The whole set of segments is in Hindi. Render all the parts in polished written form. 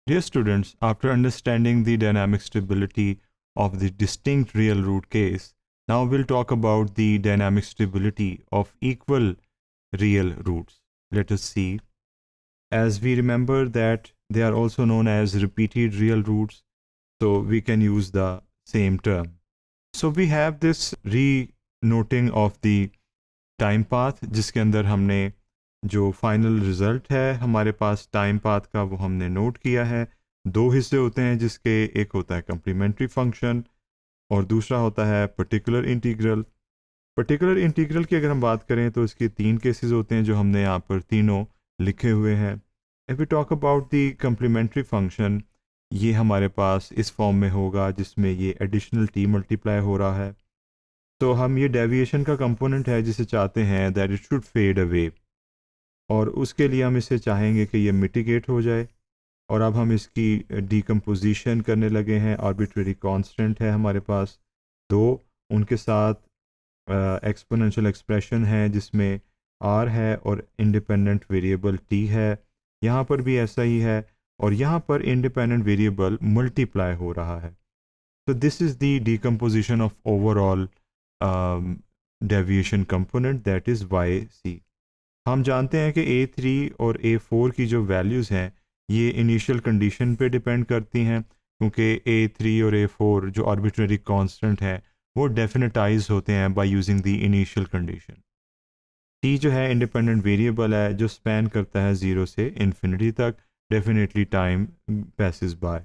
Dear students, after understanding the dynamic stability of the distinct real root case, now we'll talk about the dynamic stability of equal real roots. Let us see. As we remember that they are also known as repeated real roots, so we can use the same term. So we have this re-noting of the time path जिसके अंदर हमने जो फाइनल रिजल्ट है हमारे पास टाइम पाथ का वो हमने नोट किया है। दो हिस्से होते हैं जिसके एक होता है कम्प्लीमेंट्री फंक्शन और दूसरा होता है पर्टिकुलर इंटीग्रल। पर्टिकुलर इंटीग्रल की अगर हम बात करें तो इसके तीन केसेस होते हैं जो हमने यहाँ पर तीनों लिखे हुए हैं। If we talk about the complementary function, ये हमारे पास इस फॉर्म में होगा जिसमें ये एडिशनल टी मल्टीप्लाई हो रहा है। तो हम ये डेविएशन का कंपोनेंट है जिसे चाहते हैं that it should fade away, और उसके लिए हम इसे चाहेंगे कि ये मिटिगेट हो जाए। और अब हम इसकी डिकम्पोजिशन करने लगे हैं। आर्बिट्रेरी कांस्टेंट है हमारे पास दो, उनके साथ एक्सपोनेंशियल एक्सप्रेशन है जिसमें आर है और इंडिपेंडेंट वेरिएबल टी है। यहाँ पर भी ऐसा ही है और यहाँ पर इंडिपेंडेंट वेरिएबल मल्टीप्लाई हो रहा है। तो this is the decomposition of overall deviation component that is Y C. हम जानते हैं कि A3 और A4 की जो वैल्यूज़ हैं ये इनिशियल कंडीशन पे डिपेंड करती हैं, क्योंकि A3 और A4 जो आर्बिट्रेरी कांस्टेंट है वो डेफिनेटाइज होते हैं by using the initial condition. T जो है इंडिपेंडेंट वेरिएबल है जो स्पैन करता है 0 से इन्फिनिटी तक। Definitely time passes by.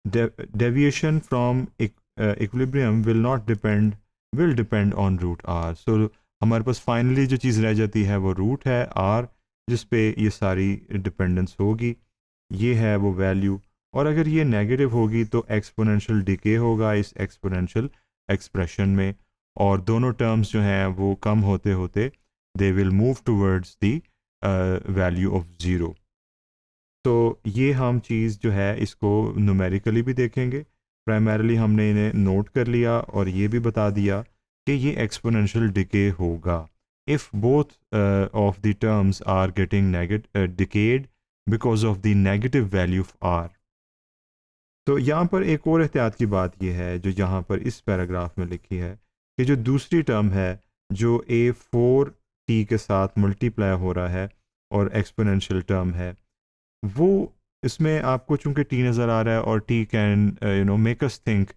Deviation from equilibrium will depend on root R. So हमारे पास फाइनली जो चीज़ रह जाती है वो रूट है आर, जिस पे ये सारी डिपेंडेंस होगी। ये है वो वैल्यू, और अगर ये नेगेटिव होगी तो एक्सपोनेंशियल डिके होगा इस एक्सपोनेंशियल एक्सप्रेशन में, और दोनों टर्म्स जो हैं वो कम होते होते they will move towards the value of zero. तो ये हम चीज़ जो है इसको न्यूमेरिकली भी देखेंगे। प्राइमरीली हमने इन्हें नोट कर लिया और ये भी बता दिया कि ये एक्सपोनेंशियल डिके होगा if both of the terms are getting decayed because of the negative value of R. तो यहाँ पर एक और एहतियात की बात यह है जो यहाँ पर इस पैराग्राफ में लिखी है कि जो दूसरी टर्म है जो A4T के साथ मल्टीप्लाई हो रहा है और एक्सपोनेंशियल टर्म है, वो इसमें आपको चूंकि टी नज़र आ रहा है और T can make us think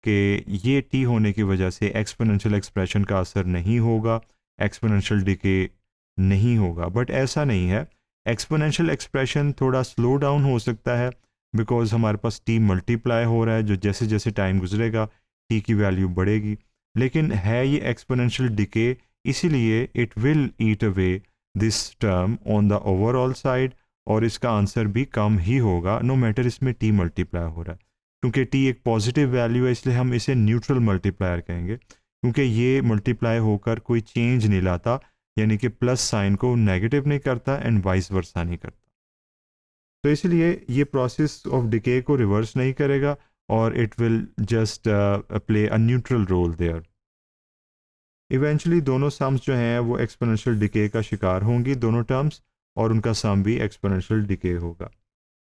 कि ये टी होने की वजह से एक्सपोनेंशियल एक्सप्रेशन का असर नहीं होगा, एक्सपोनेंशियल डिके नहीं होगा। बट ऐसा नहीं है। एक्सपोनेंशियल एक्सप्रेशन थोड़ा स्लो डाउन हो सकता है बिकॉज हमारे पास टी मल्टीप्लाई हो रहा है, जो जैसे जैसे टाइम गुजरेगा टी की वैल्यू बढ़ेगी। लेकिन है ये एक्सपोनेंशियल डिके, इसीलिए it will eat away this term on the overall side, और इसका आंसर भी कम ही होगा नो मैटर इसमें टी मल्टीप्लाई हो रहा है। क्योंकि टी एक पॉजिटिव वैल्यू है इसलिए हम इसे न्यूट्रल मल्टीप्लायर कहेंगे, क्योंकि ये मल्टीप्लाई होकर कोई चेंज नहीं लाता, यानी कि प्लस साइन को नेगेटिव नहीं करता एंड वाइस वर्सा नहीं करता। तो इसलिए ये प्रोसेस ऑफ डिके को रिवर्स नहीं करेगा और it will just play a neutral role there. Eventually दोनों सम्स जो हैं वो एक्सपोनेंशियल डिके का शिकार होंगी, दोनों टर्म्स, और उनका सम भी एक्सपोनेंशियल डिके होगा।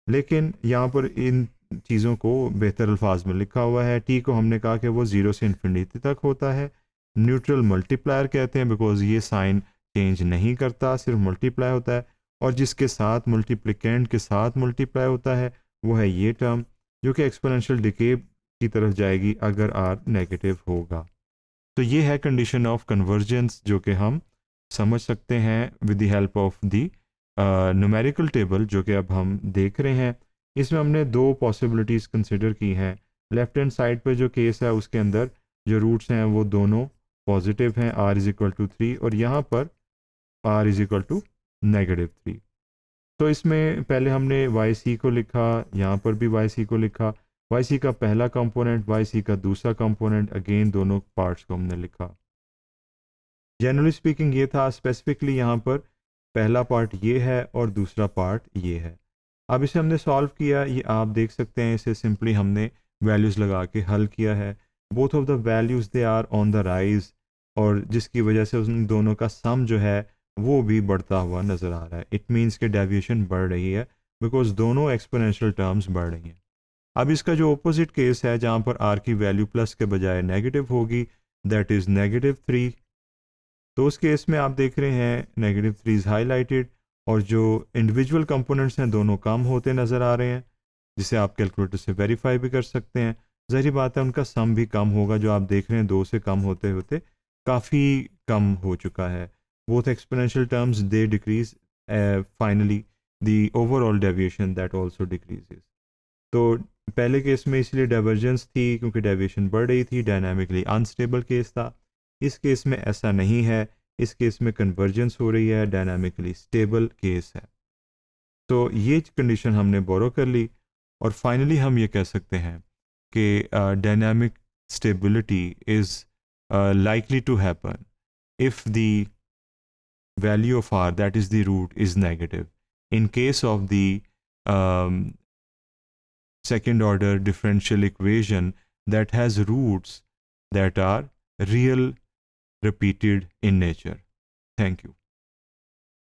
लेकिन यहाँ पर इन चीज़ों को बेहतर अल्फाज में लिखा हुआ है। टी को हमने कहा कि वो 0 से इन्फिनिटी तक होता है। न्यूट्रल मल्टीप्लायर कहते हैं बिकॉज ये साइन चेंज नहीं करता, सिर्फ मल्टीप्लाई होता है, और जिसके साथ मल्टीप्लिकेंट के साथ मल्टीप्लाई होता है वो है ये टर्म जो कि एक्सपोनेंशियल डिके की तरफ जाएगी अगर आर नेगेटिव होगा। तो ये है कंडीशन ऑफ कन्वर्जेंस जो कि हम समझ सकते हैं with the help of the numerical table जो कि अब हम देख रहे हैं। इसमें हमने दो पॉसिबिलिटीज़ कंसिडर की हैं। लेफ्ट हैंड साइड पर जो केस है उसके अंदर जो रूट्स हैं वो दोनों पॉजिटिव हैं, r इज़ इक्वल टू 3, और यहाँ पर r इज़ इक्वल टू -3। तो इसमें पहले हमने वाई सी को लिखा, यहाँ पर भी वाई सी को लिखा। वाई सी का पहला कंपोनेंट, वाई सी का दूसरा कंपोनेंट, अगेन दोनों पार्ट्स को हमने लिखा। जनरली स्पीकिंग ये था, स्पेसिफिकली यहाँ पर पहला पार्ट ये है और दूसरा पार्ट ये है। अब इसे हमने सॉल्व किया, ये आप देख सकते हैं, इसे सिंपली हमने वैल्यूज़ लगा के हल किया है। Both of the values they are on the rise, और जिसकी वजह से उन दोनों का सम जो है वो भी बढ़ता हुआ नज़र आ रहा है। इट मीन्स कि डेविएशन बढ़ रही है बिकॉज दोनों एक्सपोनेंशियल टर्म्स बढ़ रही हैं. अब इसका जो ऑपोजिट केस है जहाँ पर आर की वैल्यू प्लस के बजाय नेगेटिव होगी, दैट इज़ -3. तो उस केस में आप देख रहे हैं -3 इज़ हाईलाइटेड और जो इंडिविजुअल कंपोनेंट्स हैं दोनों कम होते नज़र आ रहे हैं, जिसे आप कैलकुलेटर से वेरीफाई भी कर सकते हैं. ज़ाहिर बात है उनका सम भी कम होगा, जो आप देख रहे हैं 2 से कम होते होते काफ़ी कम हो चुका है. Both exponential terms they decrease, finally the overall deviation that also decreases. तो पहले केस में इसलिए डाइवर्जेंस थी क्योंकि डेविएशन बढ़ रही थी, डायनामिकली अनस्टेबल केस था. इस केस में ऐसा नहीं है, इस केस में कन्वर्जेंस हो रही है, डायनामिकली स्टेबल केस है. तो ये कंडीशन हमने बोरो कर ली और फाइनली हम ये कह सकते हैं कि dynamic stability is likely to happen if the value of r, that is the root, is negative. In case of the um, second order differential equation that has roots that are real, repeated in nature. Thank you.